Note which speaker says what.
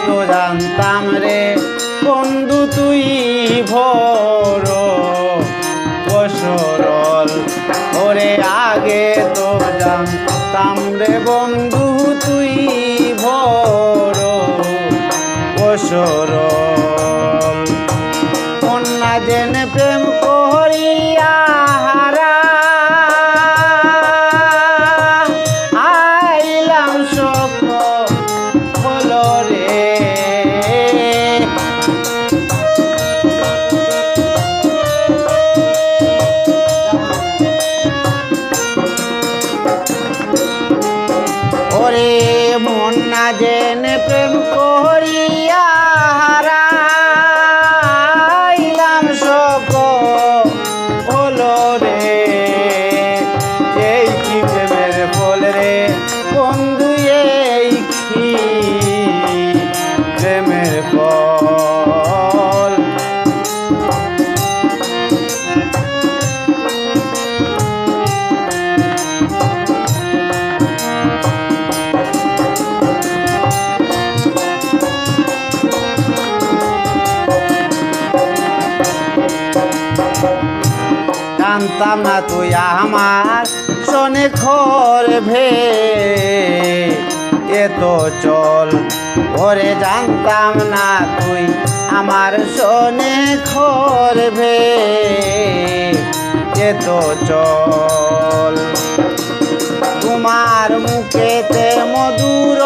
Speaker 1: তো জানতাম রে বন্ধু তুই বড় সরল, ওরে আগে তো জানতাম রে বন্ধু তুই বড় সরল। কন্যা জেনে প্রেম করিয়া হারা আইলাম সফল রে। ওরে মন না জেনে প্রেম করিয়া হারাইলাম সকল রে। এই কি প্রেমের ফল রে বন্ধু, এই কি প্রেমের ফল। জানতাম না তুই আমার শোনে করবে এত চল, ওরে জানতাম না তুই আমার শোনে করবে এত চল। তোমার মুখেতে মধুর